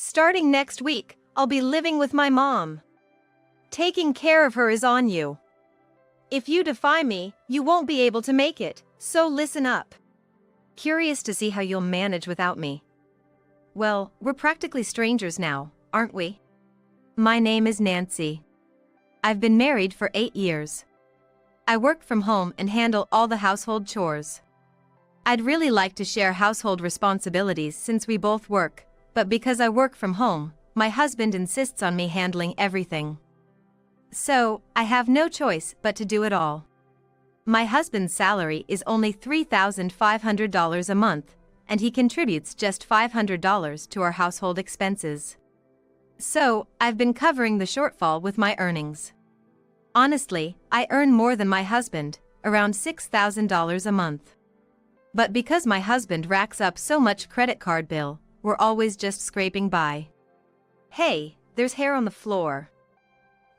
Starting next week, I'll be living with my mom. Taking care of her is on you. If you defy me, you won't be able to make it, so listen up. Curious to see how you'll manage without me. Well, we're practically strangers now, aren't we? My name is Nancy. I've been married for 8 years. I work from home and handle all the household chores. I'd really like to share household responsibilities since we both work, but because I work from home, my husband insists on me handling everything. So, I have no choice but to do it all. My husband's salary is only $3,500 a month, and he contributes just $500 to our household expenses. So, I've been covering the shortfall with my earnings. Honestly, I earn more than my husband, around $6,000 a month. But because my husband racks up so much credit card bill, we're always just scraping by. Hey, there's hair on the floor.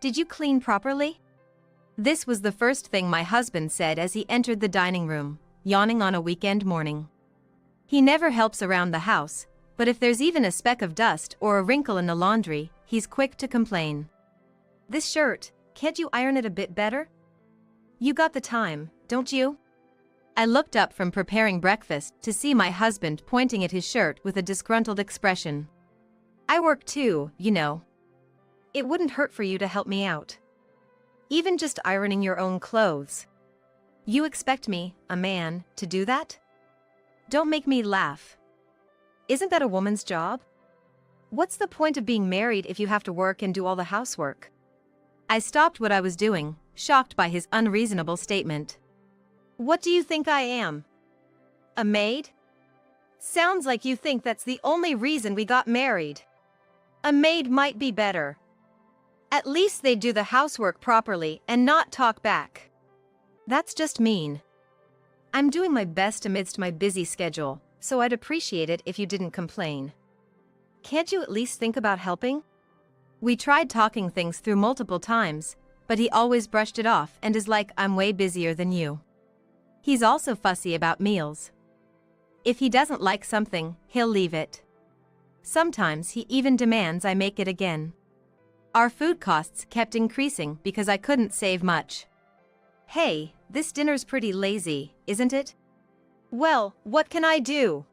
Did you clean properly? This was the first thing my husband said as he entered the dining room, yawning on a weekend morning. He never helps around the house, but if there's even a speck of dust or a wrinkle in the laundry, he's quick to complain. This shirt, can't you iron it a bit better? You got the time, don't you? I looked up from preparing breakfast to see my husband pointing at his shirt with a disgruntled expression. I work too, you know. It wouldn't hurt for you to help me out. Even just ironing your own clothes. You expect me, a man, to do that? Don't make me laugh. Isn't that a woman's job? What's the point of being married if you have to work and do all the housework? I stopped what I was doing, shocked by his unreasonable statement. What do you think I am? A maid? Sounds like you think that's the only reason we got married. A maid might be better. At least they'd do the housework properly and not talk back. That's just mean. I'm doing my best amidst my busy schedule, so I'd appreciate it if you didn't complain. Can't you at least think about helping? We tried talking things through multiple times, but he always brushed it off and is like, I'm way busier than you. He's also fussy about meals. If he doesn't like something, he'll leave it. Sometimes he even demands I make it again. Our food costs kept increasing because I couldn't save much. Hey, this dinner's pretty lazy, isn't it? Well, what can I do?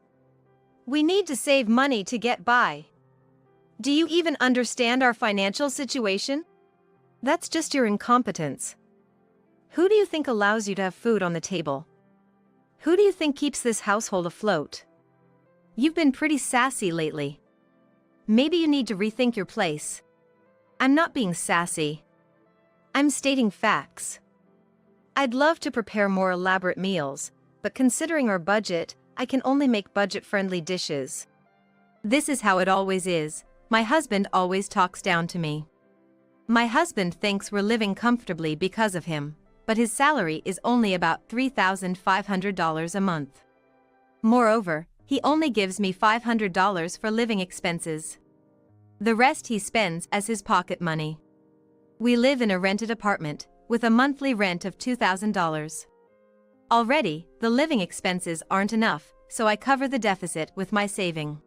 We need to save money to get by. Do you even understand our financial situation? That's just your incompetence. Who do you think allows you to have food on the table? Who do you think keeps this household afloat? You've been pretty sassy lately. Maybe you need to rethink your place. I'm not being sassy. I'm stating facts. I'd love to prepare more elaborate meals, but considering our budget, I can only make budget-friendly dishes. This is how it always is. My husband always talks down to me. My husband thinks we're living comfortably because of him, but his salary is only about $3,500 a month. Moreover, he only gives me $500 for living expenses. The rest he spends as his pocket money. We live in a rented apartment, with a monthly rent of $2,000. Already, the living expenses aren't enough, so I cover the deficit with my saving.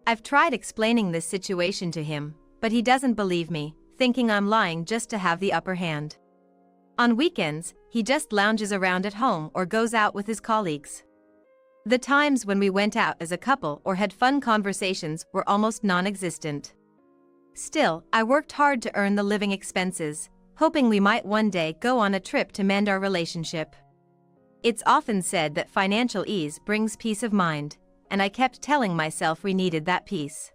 I've tried explaining this situation to him, but he doesn't believe me, thinking I'm lying just to have the upper hand. On weekends, he just lounges around at home or goes out with his colleagues. The times when we went out as a couple or had fun conversations were almost non-existent. Still, I worked hard to earn the living expenses, hoping we might one day go on a trip to mend our relationship. It's often said that financial ease brings peace of mind, and I kept telling myself we needed that peace.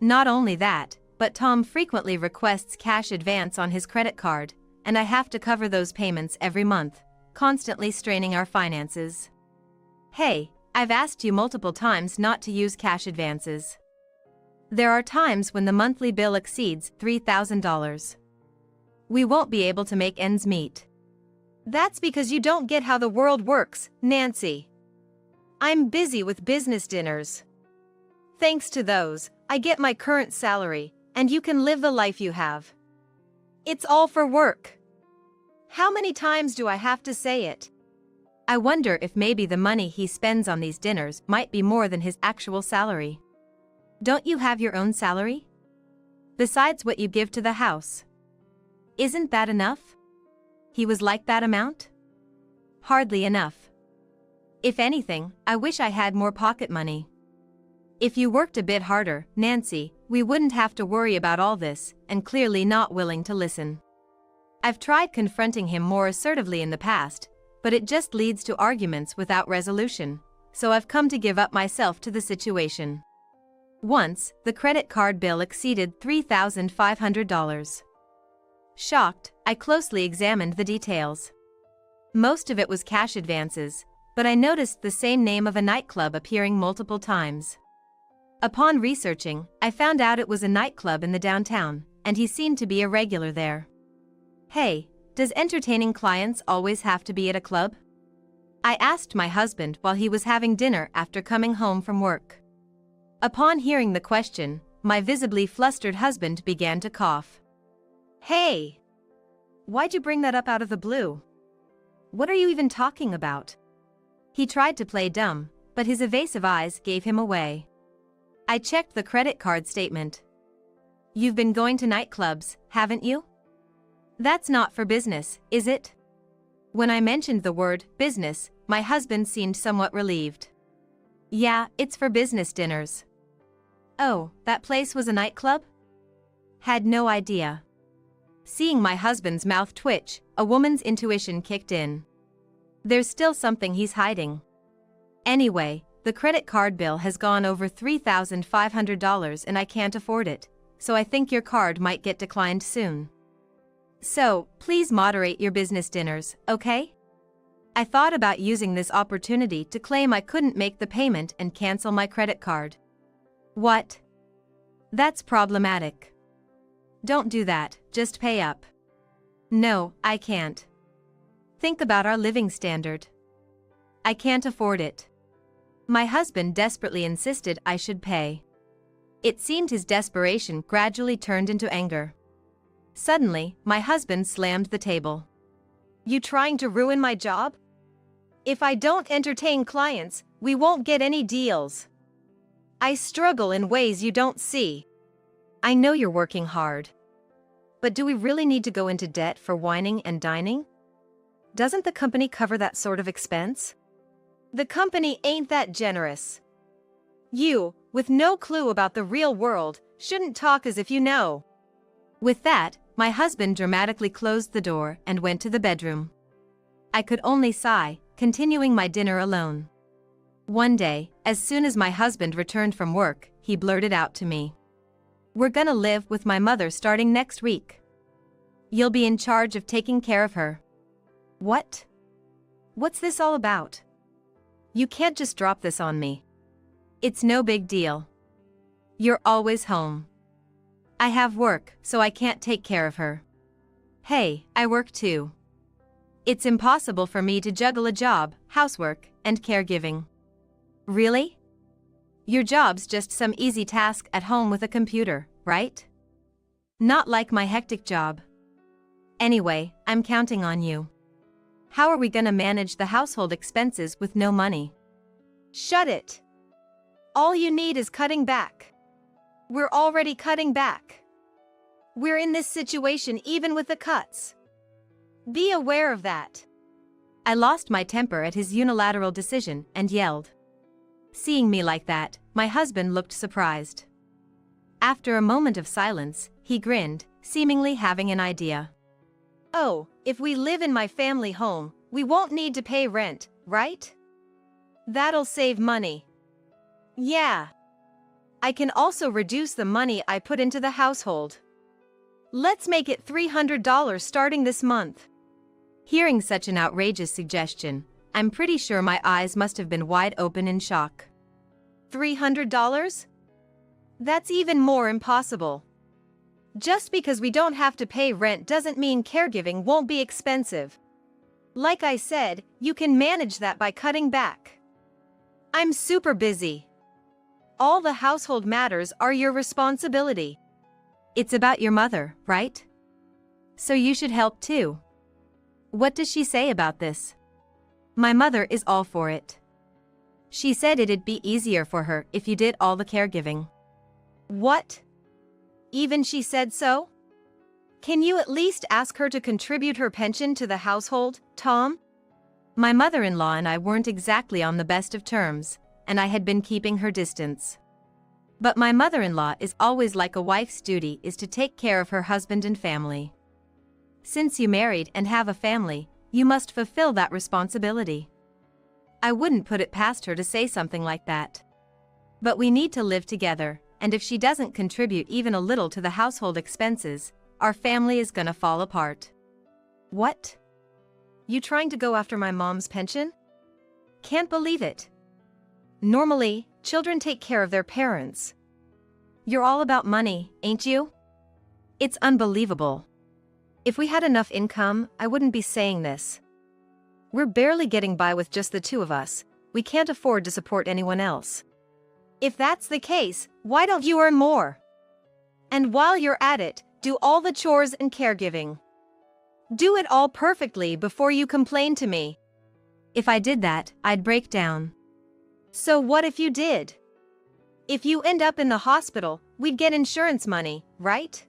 Not only that, but Tom frequently requests cash advance on his credit card, and I have to cover those payments every month, constantly straining our finances. Hey, I've asked you multiple times not to use cash advances. There are times when the monthly bill exceeds $3,000. We won't be able to make ends meet. That's because you don't get how the world works, Nancy. I'm busy with business dinners. Thanks to those, I get my current salary, and you can live the life you have. It's all for work. How many times do I have to say it? I wonder if maybe the money he spends on these dinners might be more than his actual salary. Don't you have your own salary? Besides what you give to the house. Isn't that enough? He was like that amount? Hardly enough. If anything, I wish I had more pocket money. If you worked a bit harder, Nancy, we wouldn't have to worry about all this, and clearly not willing to listen. I've tried confronting him more assertively in the past, but it just leads to arguments without resolution, so I've come to give up myself to the situation. Once, the credit card bill exceeded $3,500. Shocked, I closely examined the details. Most of it was cash advances, but I noticed the same name of a nightclub appearing multiple times. Upon researching, I found out it was a nightclub in the downtown, and he seemed to be a regular there. Hey, does entertaining clients always have to be at a club? I asked my husband while he was having dinner after coming home from work. Upon hearing the question, my visibly flustered husband began to cough. Hey! Why'd you bring that up out of the blue? What are you even talking about? He tried to play dumb, but his evasive eyes gave him away. I checked the credit card statement. You've been going to nightclubs, haven't you? That's not for business, is it? When I mentioned the word business, my husband seemed somewhat relieved. Yeah, it's for business dinners. Oh, that place was a nightclub? Had no idea. Seeing my husband's mouth twitch, a woman's intuition kicked in. There's still something he's hiding. Anyway, the credit card bill has gone over $3,500 and I can't afford it, so I think your card might get declined soon. So, please moderate your business dinners, okay? I thought about using this opportunity to claim I couldn't make the payment and cancel my credit card. What? That's problematic. Don't do that, just pay up. No, I can't. Think about our living standard. I can't afford it. My husband desperately insisted I should pay. It seemed his desperation gradually turned into anger. Suddenly, my husband slammed the table. You trying to ruin my job? If I don't entertain clients, we won't get any deals. I struggle in ways you don't see. I know you're working hard. But do we really need to go into debt for whining and dining? Doesn't the company cover that sort of expense? The company ain't that generous. You, with no clue about the real world, shouldn't talk as if you know. With that, my husband dramatically closed the door and went to the bedroom. I could only sigh, continuing my dinner alone. One day, as soon as my husband returned from work, he blurted out to me. We're gonna live with my mother starting next week. You'll be in charge of taking care of her. What? What's this all about? You can't just drop this on me. It's no big deal. You're always home. I have work, so I can't take care of her. Hey, I work too. It's impossible for me to juggle a job, housework, and caregiving. Really? Your job's just some easy task at home with a computer, right? Not like my hectic job. Anyway, I'm counting on you. How are we gonna manage the household expenses with no money? Shut it. All you need is cutting back. We're already cutting back. We're in this situation even with the cuts. Be aware of that. I lost my temper at his unilateral decision and yelled. Seeing me like that, my husband looked surprised. After a moment of silence, he grinned, seemingly having an idea. Oh, if we live in my family home, we won't need to pay rent, right? That'll save money. Yeah. I can also reduce the money I put into the household. Let's make it $300 starting this month. Hearing such an outrageous suggestion, I'm pretty sure my eyes must have been wide open in shock. $300? That's even more impossible. Just because we don't have to pay rent doesn't mean caregiving won't be expensive. Like I said, you can manage that by cutting back. I'm super busy. All the household matters are your responsibility. It's about your mother, right? So you should help too. What does she say about this? My mother is all for it. She said it'd be easier for her if you did all the caregiving. What? Even she said so? Can you at least ask her to contribute her pension to the household, Tom? My mother-in-law and I weren't exactly on the best of terms, and I had been keeping her distance. But my mother-in-law is always like a wife's duty is to take care of her husband and family. Since you married and have a family, you must fulfill that responsibility. I wouldn't put it past her to say something like that. But we need to live together, and if she doesn't contribute even a little to the household expenses, our family is gonna fall apart. What? You trying to go after my mom's pension? Can't believe it. Normally, children take care of their parents. You're all about money, ain't you? It's unbelievable. If we had enough income, I wouldn't be saying this. We're barely getting by with just the two of us. We can't afford to support anyone else. If that's the case, why don't you earn more? And while you're at it, do all the chores and caregiving. Do it all perfectly before you complain to me. If I did that, I'd break down. So what if you did? If you end up in the hospital, we'd get insurance money, right?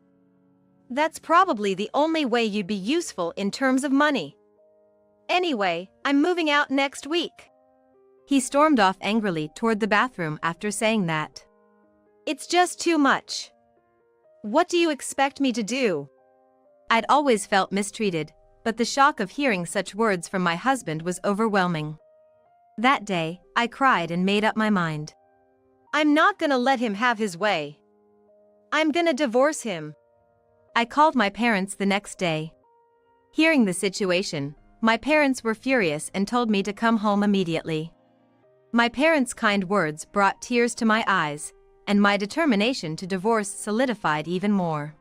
That's probably the only way you'd be useful in terms of money. Anyway, I'm moving out next week. He stormed off angrily toward the bathroom after saying that. It's just too much. What do you expect me to do? I'd always felt mistreated, but the shock of hearing such words from my husband was overwhelming. That day, I cried and made up my mind. I'm not gonna let him have his way. I'm gonna divorce him. I called my parents the next day. Hearing the situation, my parents were furious and told me to come home immediately. My parents' kind words brought tears to my eyes, and my determination to divorce solidified even more.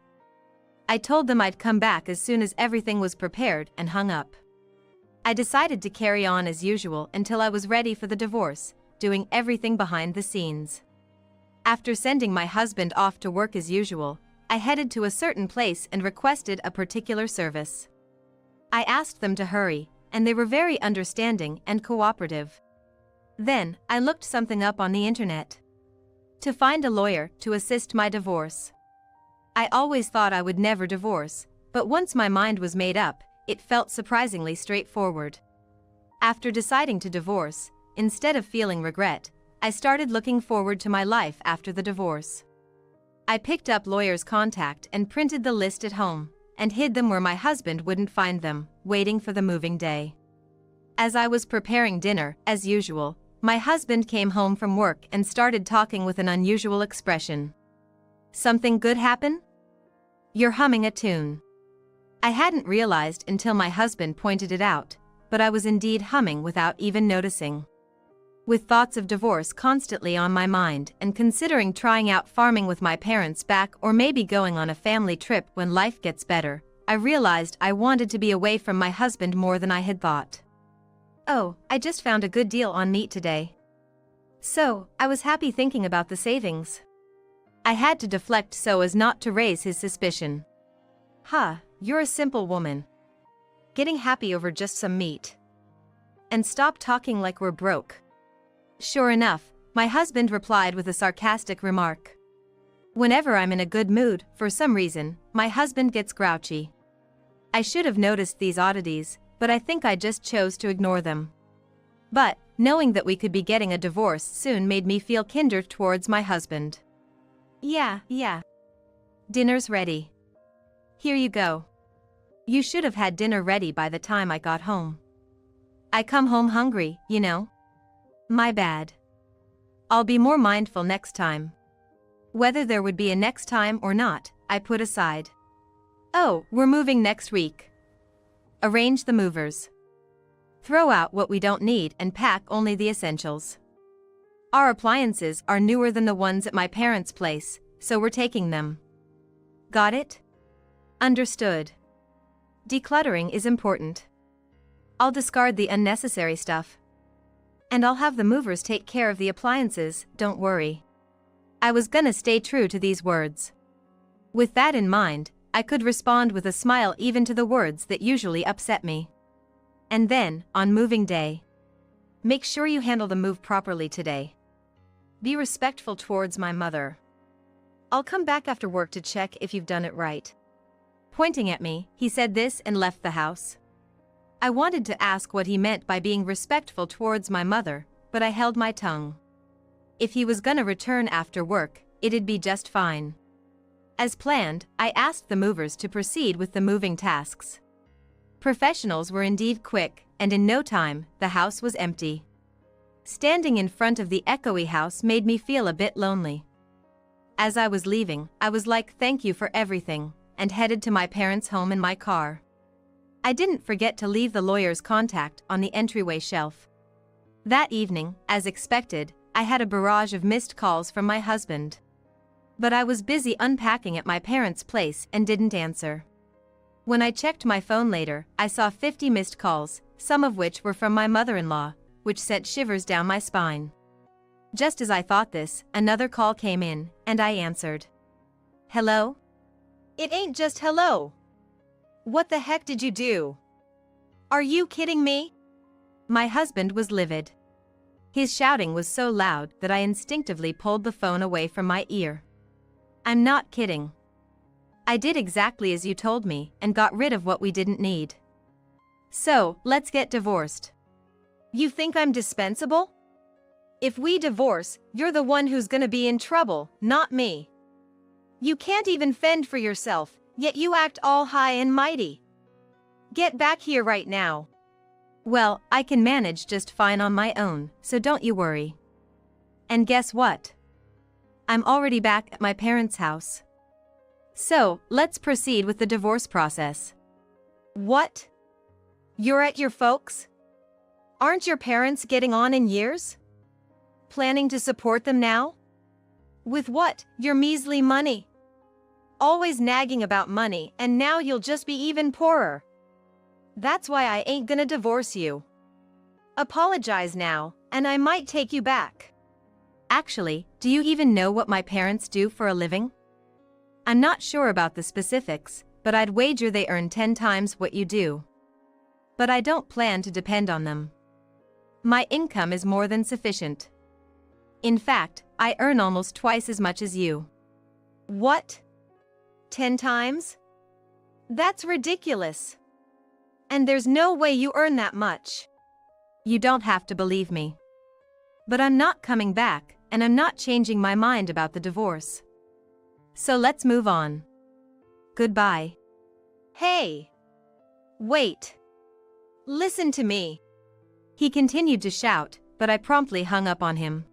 I told them I'd come back as soon as everything was prepared and hung up. I decided to carry on as usual until I was ready for the divorce, doing everything behind the scenes. After sending my husband off to work as usual, I headed to a certain place and requested a particular service. I asked them to hurry, and they were very understanding and cooperative. Then, I looked something up on the internet. To find a lawyer to assist my divorce. I always thought I would never divorce, but once my mind was made up, it felt surprisingly straightforward. After deciding to divorce, instead of feeling regret, I started looking forward to my life after the divorce. I picked up lawyers' contact and printed the list at home, and hid them where my husband wouldn't find them, waiting for the moving day. As I was preparing dinner, as usual, my husband came home from work and started talking with an unusual expression. Something good happen? You're humming a tune. I hadn't realized until my husband pointed it out, but I was indeed humming without even noticing. With thoughts of divorce constantly on my mind and considering trying out farming with my parents back or maybe going on a family trip when life gets better, I realized I wanted to be away from my husband more than I had thought. Oh, I just found a good deal on meat today. So, I was happy thinking about the savings. I had to deflect so as not to raise his suspicion. You're a simple woman. Getting happy over just some meat. And stop talking like we're broke. Sure enough, my husband replied with a sarcastic remark. Whenever I'm in a good mood, for some reason, my husband gets grouchy. I should have noticed these oddities, but I think I just chose to ignore them. But, knowing that we could be getting a divorce soon made me feel kinder towards my husband. Yeah. Dinner's ready. Here you go. You should have had dinner ready by the time I got home. I come home hungry, you know. My bad. I'll be more mindful next time. Whether there would be a next time or not, I put aside. Oh, we're moving next week. Arrange the movers. Throw out what we don't need and pack only the essentials. Our appliances are newer than the ones at my parents' place, so we're taking them. Got it? Understood. Decluttering is important. I'll discard the unnecessary stuff. And I'll have the movers take care of the appliances, don't worry. I was gonna stay true to these words. With that in mind, I could respond with a smile even to the words that usually upset me. And then, on moving day. Make sure you handle the move properly today. Be respectful towards my mother. I'll come back after work to check if you've done it right. Pointing at me, he said this and left the house. I wanted to ask what he meant by being respectful towards my mother, but I held my tongue. If he was gonna return after work, it'd be just fine. As planned, I asked the movers to proceed with the moving tasks. Professionals were indeed quick, and in no time, the house was empty. Standing in front of the echoey house made me feel a bit lonely. As I was leaving, I was like, thank you for everything, and headed to my parents' home in my car. I didn't forget to leave the lawyer's contact on the entryway shelf. That evening, as expected, I had a barrage of missed calls from my husband. But I was busy unpacking at my parents' place and didn't answer. When I checked my phone later, I saw 50 missed calls, some of which were from my mother-in-law, which sent shivers down my spine. Just as I thought this, another call came in, and I answered. Hello? It ain't just hello. What the heck did you do? Are you kidding me? My husband was livid. His shouting was so loud that I instinctively pulled the phone away from my ear. I'm not kidding. I did exactly as you told me and got rid of what we didn't need. So, let's get divorced. You think I'm dispensable? If we divorce, you're the one who's gonna be in trouble, not me. You can't even fend for yourself, yet you act all high and mighty. Get back here right now. Well, I can manage just fine on my own, so don't you worry. And guess what? I'm already back at my parents' house. So, let's proceed with the divorce process. What? You're at your folks'? Aren't your parents getting on in years? Planning to support them now? With what? Your measly money? Always nagging about money, and now you'll just be even poorer. That's why I ain't gonna divorce you. Apologize now, and I might take you back. Actually, do you even know what my parents do for a living? I'm not sure about the specifics, but I'd wager they earn 10 times what you do. But I don't plan to depend on them. My income is more than sufficient. In fact, I earn almost twice as much as you. What? 10 times? That's ridiculous. And there's no way you earn that much. You don't have to believe me. But I'm not coming back, and I'm not changing my mind about the divorce. So let's move on. Goodbye. Hey! Wait! Listen to me. He continued to shout, but I promptly hung up on him.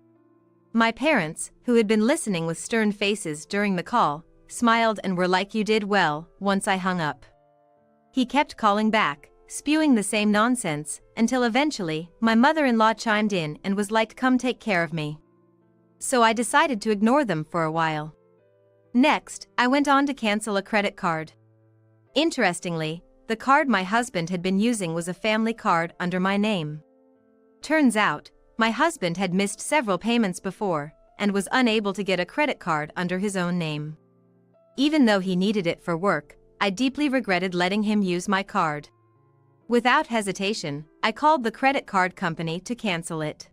My parents, who had been listening with stern faces during the call, smiled and were like, you did well, once I hung up. He kept calling back, spewing the same nonsense, until eventually, my mother-in-law chimed in and was like, come take care of me. So I decided to ignore them for a while. Next, I went on to cancel a credit card. Interestingly, the card my husband had been using was a family card under my name. Turns out, my husband had missed several payments before, and was unable to get a credit card under his own name. Even though he needed it for work, I deeply regretted letting him use my card. Without hesitation, I called the credit card company to cancel it.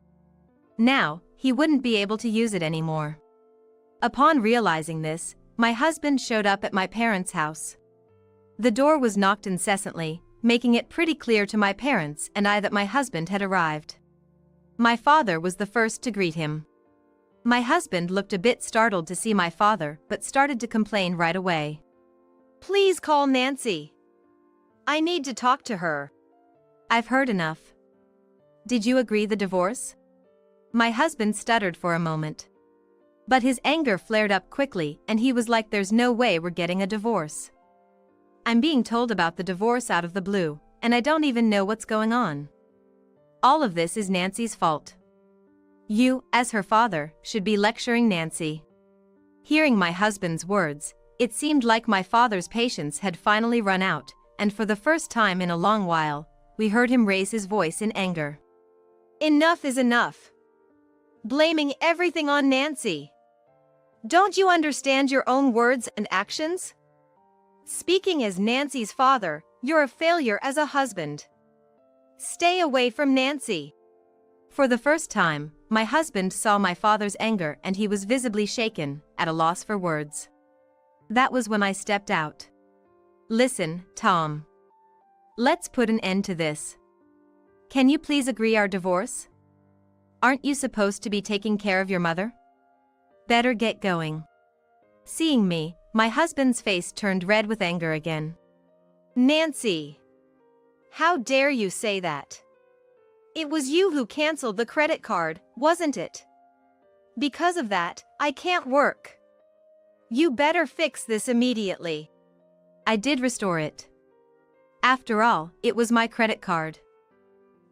Now, he wouldn't be able to use it anymore. Upon realizing this, my husband showed up at my parents' house. The door was knocked incessantly, making it pretty clear to my parents and I that my husband had arrived. My father was the first to greet him. My husband looked a bit startled to see my father, but started to complain right away. Please call Nancy. I need to talk to her. I've heard enough. Did you agree the divorce? My husband stuttered for a moment. But his anger flared up quickly and he was like, there's no way we're getting a divorce. I'm being told about the divorce out of the blue, and I don't even know what's going on. All of this is Nancy's fault. You, as her father, should be lecturing Nancy. Hearing my husband's words, it seemed like my father's patience had finally run out, and for the first time in a long while, we heard him raise his voice in anger. Enough is enough. Blaming everything on Nancy. Don't you understand your own words and actions? Speaking as Nancy's father, you're a failure as a husband. Stay away from Nancy. For the first time, My husband saw my father's anger and he was visibly shaken, at a loss for words. That was when I stepped out. Listen, Tom. Let's put an end to this. Can you please agree our divorce? Aren't you supposed to be taking care of your mother? Better get going. Seeing me, my husband's face turned red with anger again. Nancy! How dare you say that? It was you who canceled the credit card, wasn't it? Because of that, I can't work. You better fix this immediately. I did restore it. After all, it was my credit card.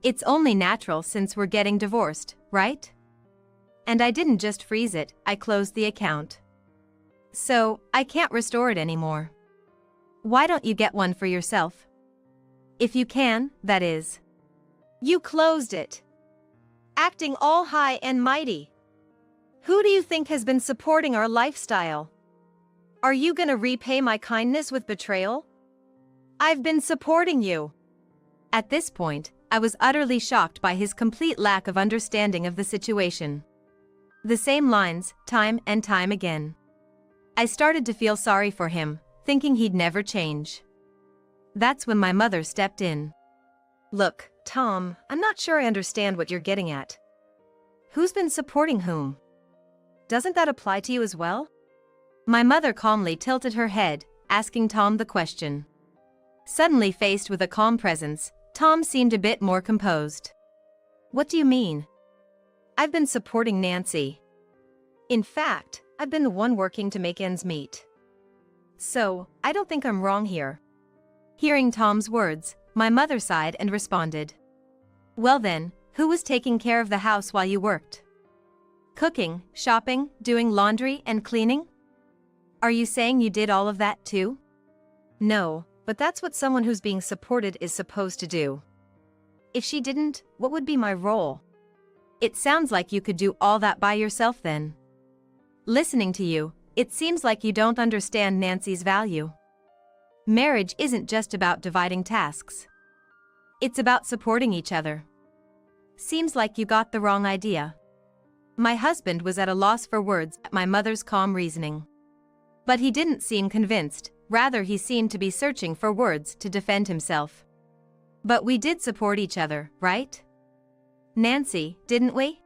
It's only natural since we're getting divorced, right? And I didn't just freeze it, I closed the account. So, I can't restore it anymore. Why don't you get one for yourself? If you can, that is. You closed it. Acting all high and mighty. Who do you think has been supporting our lifestyle? Are you gonna repay my kindness with betrayal? I've been supporting you. At this point, I was utterly shocked by his complete lack of understanding of the situation. The same lines, time and time again. I started to feel sorry for him, thinking he'd never change. That's when my mother stepped in. Look, Tom, I'm not sure I understand what you're getting at. Who's been supporting whom? Doesn't that apply to you as well? My mother calmly tilted her head, asking Tom the question. Suddenly faced with a calm presence, Tom seemed a bit more composed. What do you mean? I've been supporting Nancy. In fact, I've been the one working to make ends meet. So, I don't think I'm wrong here. Hearing Tom's words, my mother sighed and responded. Well then, who was taking care of the house while you worked? Cooking, shopping, doing laundry and cleaning? Are you saying you did all of that too? No, but that's what someone who's being supported is supposed to do. If she didn't, what would be my role? It sounds like you could do all that by yourself then. Listening to you, it seems like you don't understand Nancy's value. Marriage isn't just about dividing tasks. It's about supporting each other. Seems like you got the wrong idea. My husband was at a loss for words at my mother's calm reasoning. But he didn't seem convinced, rather he seemed to be searching for words to defend himself. But we did support each other, right? Nancy, didn't we?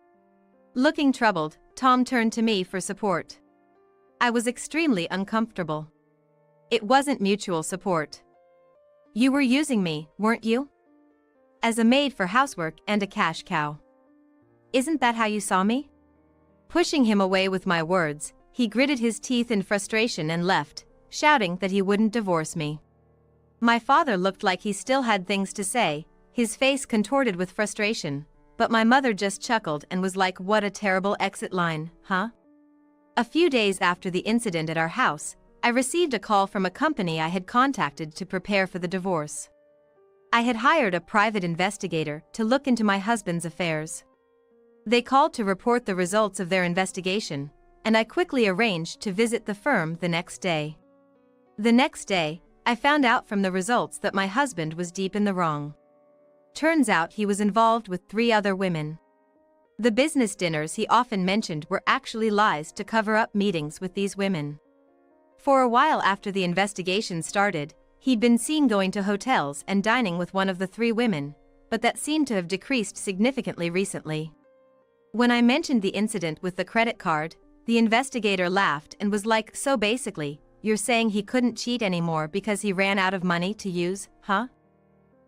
Looking troubled, Tom turned to me for support. I was extremely uncomfortable. It wasn't mutual support. You were using me, weren't you? As a maid for housework and a cash cow. Isn't that how you saw me? Pushing him away with my words, he gritted his teeth in frustration and left, shouting that he wouldn't divorce me. My father looked like he still had things to say, his face contorted with frustration, but my mother just chuckled and was like, what a terrible exit line, huh? A few days after the incident at our house, I received a call from a company I had contacted to prepare for the divorce. I had hired a private investigator to look into my husband's affairs. They called to report the results of their investigation, and I quickly arranged to visit the firm the next day. The next day, I found out from the results that my husband was deep in the wrong. Turns out he was involved with 3 other women. The business dinners he often mentioned were actually lies to cover up meetings with these women. For a while after the investigation started, he'd been seen going to hotels and dining with one of the 3 women, but that seemed to have decreased significantly recently. When I mentioned the incident with the credit card, the investigator laughed and was like, so basically, you're saying he couldn't cheat anymore because he ran out of money to use, huh?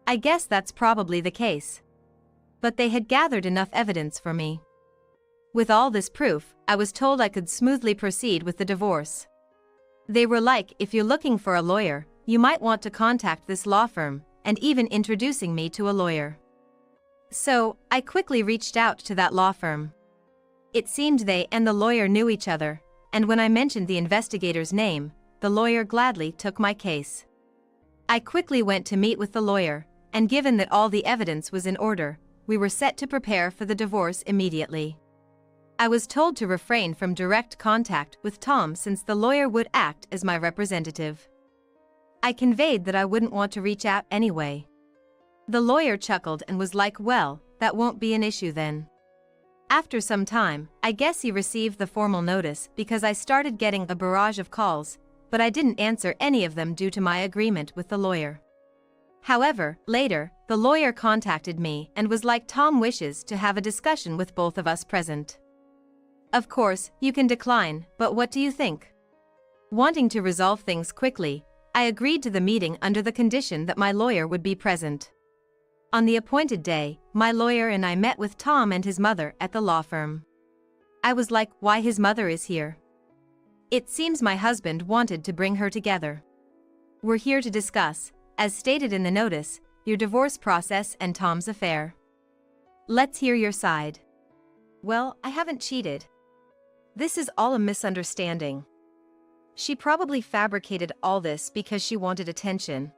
I guess that's probably the case. But they had gathered enough evidence for me. With all this proof, I was told I could smoothly proceed with the divorce. They were like, if you're looking for a lawyer, you might want to contact this law firm, and even introducing me to a lawyer. So, I quickly reached out to that law firm. It seemed they and the lawyer knew each other, and when I mentioned the investigator's name, the lawyer gladly took my case. I quickly went to meet with the lawyer, and given that all the evidence was in order, we were set to prepare for the divorce immediately. I was told to refrain from direct contact with Tom since the lawyer would act as my representative. I conveyed that I wouldn't want to reach out anyway. The lawyer chuckled and was like, well, that won't be an issue then. After some time, I guess he received the formal notice because I started getting a barrage of calls, but I didn't answer any of them due to my agreement with the lawyer. However, later, the lawyer contacted me and was like, Tom wishes to have a discussion with both of us present. Of course, you can decline, but what do you think? Wanting to resolve things quickly, I agreed to the meeting under the condition that my lawyer would be present. On the appointed day, my lawyer and I met with Tom and his mother at the law firm. I was like, why his mother is here? It seems my husband wanted to bring her together. We're here to discuss, as stated in the notice, your divorce process and Tom's affair. Let's hear your side. Well, I haven't cheated. This is all a misunderstanding. She probably fabricated all this because she wanted attention.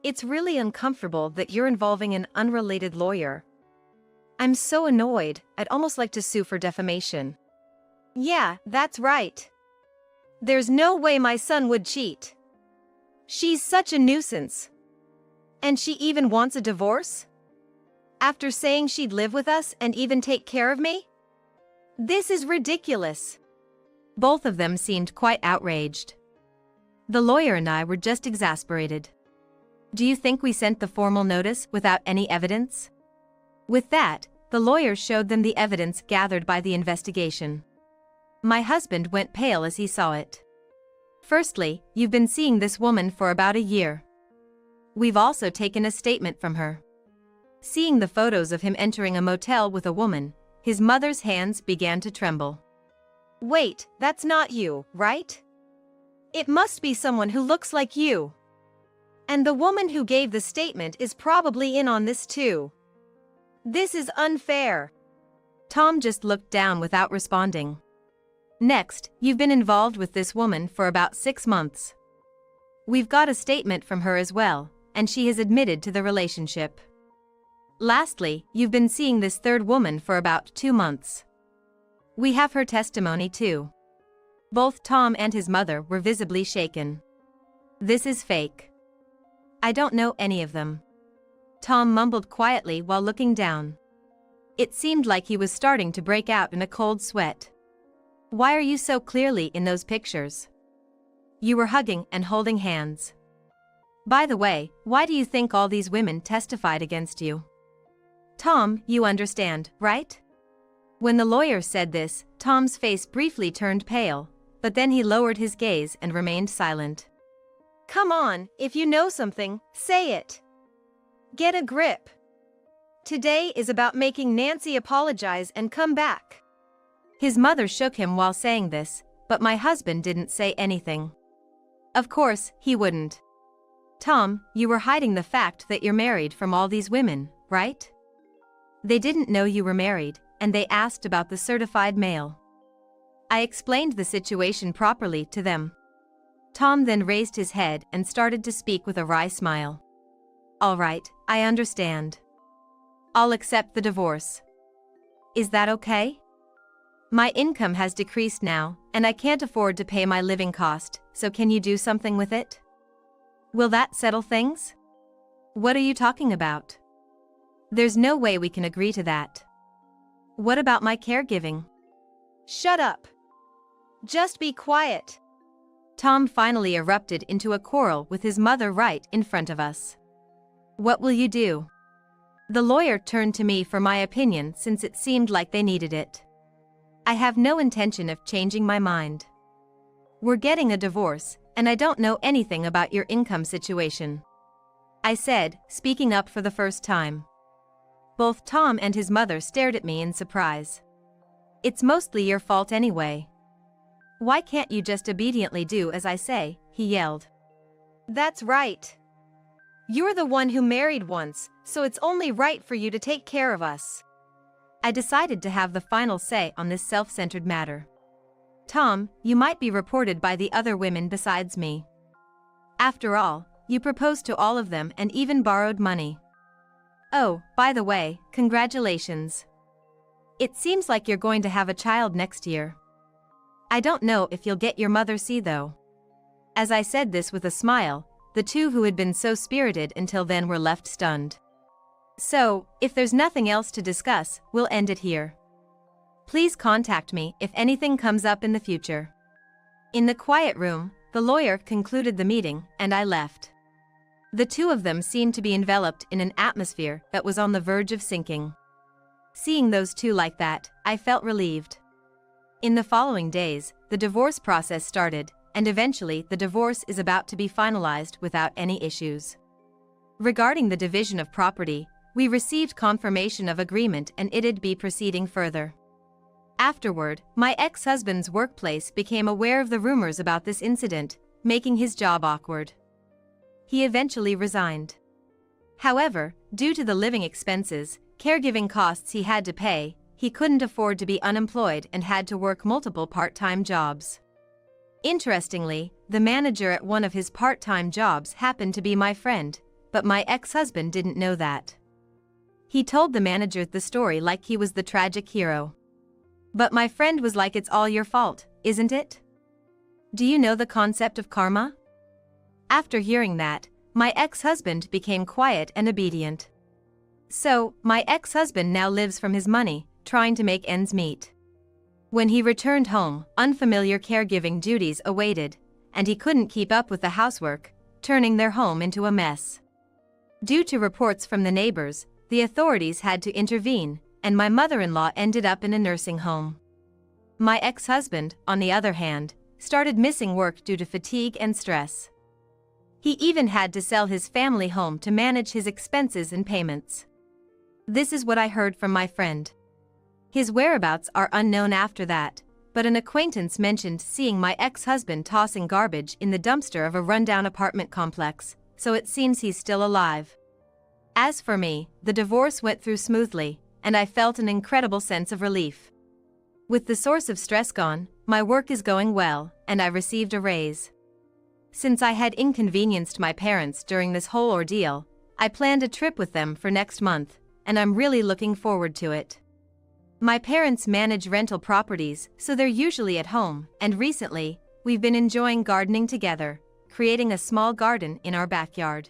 It's really uncomfortable that you're involving an unrelated lawyer. I'm so annoyed, I'd almost like to sue for defamation. Yeah, that's right. There's no way my son would cheat. She's such a nuisance. And she even wants a divorce? After saying she'd live with us and even take care of me? This is ridiculous. Both of them seemed quite outraged. The lawyer and I were just exasperated. Do you think we sent the formal notice without any evidence? With that, the lawyer showed them the evidence gathered by the investigation. My husband went pale as he saw it. Firstly, you've been seeing this woman for about a year. We've also taken a statement from her. Seeing the photos of him entering a motel with a woman, his mother's hands began to tremble. Wait, that's not you, right? It must be someone who looks like you. And the woman who gave the statement is probably in on this too. This is unfair. Tom just looked down without responding. Next, you've been involved with this woman for about 6 months. We've got a statement from her as well, and she has admitted to the relationship. Lastly, you've been seeing this third woman for about 2 months. We have her testimony too. Both Tom and his mother were visibly shaken. This is fake. I don't know any of them. Tom mumbled quietly while looking down. It seemed like he was starting to break out in a cold sweat. Why are you so clearly in those pictures? You were hugging and holding hands. By the way, why do you think all these women testified against you? Tom, you understand, right? When the lawyer said this, Tom's face briefly turned pale, but then he lowered his gaze and remained silent. Come on, if you know something, say it. Get a grip. Today is about making Nancy apologize and come back. His mother shook him while saying this, but my husband didn't say anything. Of course, he wouldn't. Tom, you were hiding the fact that you're married from all these women, right? They didn't know you were married, and they asked about the certified mail. I explained the situation properly to them. Tom then raised his head and started to speak with a wry smile. All right, I understand. I'll accept the divorce. Is that okay? My income has decreased now, and I can't afford to pay my living cost, so can you do something with it? Will that settle things? What are you talking about? There's no way we can agree to that. What about my caregiving? Shut up. Just be quiet. Tom finally erupted into a quarrel with his mother right in front of us. What will you do? The lawyer turned to me for my opinion since it seemed like they needed it. I have no intention of changing my mind. We're getting a divorce, and I don't know anything about your income situation. I said, speaking up for the first time. Both Tom and his mother stared at me in surprise. It's mostly your fault anyway. Why can't you just obediently do as I say? He yelled. That's right. You're the one who married once, so it's only right for you to take care of us. I decided to have the final say on this self-centered matter. Tom, you might be reported by the other women besides me. After all, you proposed to all of them and even borrowed money. Oh, by the way, congratulations. It seems like you're going to have a child next year. I don't know if you'll get your mother see though. As I said this with a smile, the two who had been so spirited until then were left stunned. So, if there's nothing else to discuss, we'll end it here. Please contact me if anything comes up in the future. In the quiet room, the lawyer concluded the meeting, and I left. The two of them seemed to be enveloped in an atmosphere that was on the verge of sinking. Seeing those two like that, I felt relieved. In the following days, the divorce process started, and eventually the divorce is about to be finalized without any issues. Regarding the division of property, we received confirmation of agreement and it'd be proceeding further. Afterward, my ex-husband's workplace became aware of the rumors about this incident, making his job awkward. He eventually resigned. However, due to the living expenses, caregiving costs he had to pay, he couldn't afford to be unemployed and had to work multiple part-time jobs. Interestingly, the manager at one of his part-time jobs happened to be my friend, but my ex-husband didn't know that. He told the manager the story like he was the tragic hero. But my friend was like, "It's all your fault, isn't it? Do you know the concept of karma?" After hearing that, my ex-husband became quiet and obedient. So, my ex-husband now lives from his money, trying to make ends meet. When he returned home, unfamiliar caregiving duties awaited, and he couldn't keep up with the housework, turning their home into a mess. Due to reports from the neighbors, the authorities had to intervene, and my mother-in-law ended up in a nursing home. My ex-husband, on the other hand, started missing work due to fatigue and stress. He even had to sell his family home to manage his expenses and payments. This is what I heard from my friend. His whereabouts are unknown after that, but an acquaintance mentioned seeing my ex-husband tossing garbage in the dumpster of a rundown apartment complex, so it seems he's still alive. As for me, the divorce went through smoothly, and I felt an incredible sense of relief. With the source of stress gone, my work is going well, and I received a raise. Since I had inconvenienced my parents during this whole ordeal, I planned a trip with them for next month, and I'm really looking forward to it. My parents manage rental properties, so they're usually at home, and recently, we've been enjoying gardening together, creating a small garden in our backyard.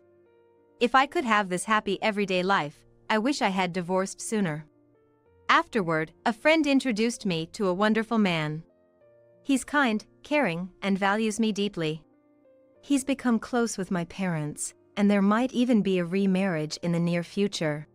If I could have this happy everyday life, I wish I had divorced sooner. Afterward, a friend introduced me to a wonderful man. He's kind, caring, and values me deeply. He's become close with my parents, and there might even be a remarriage in the near future.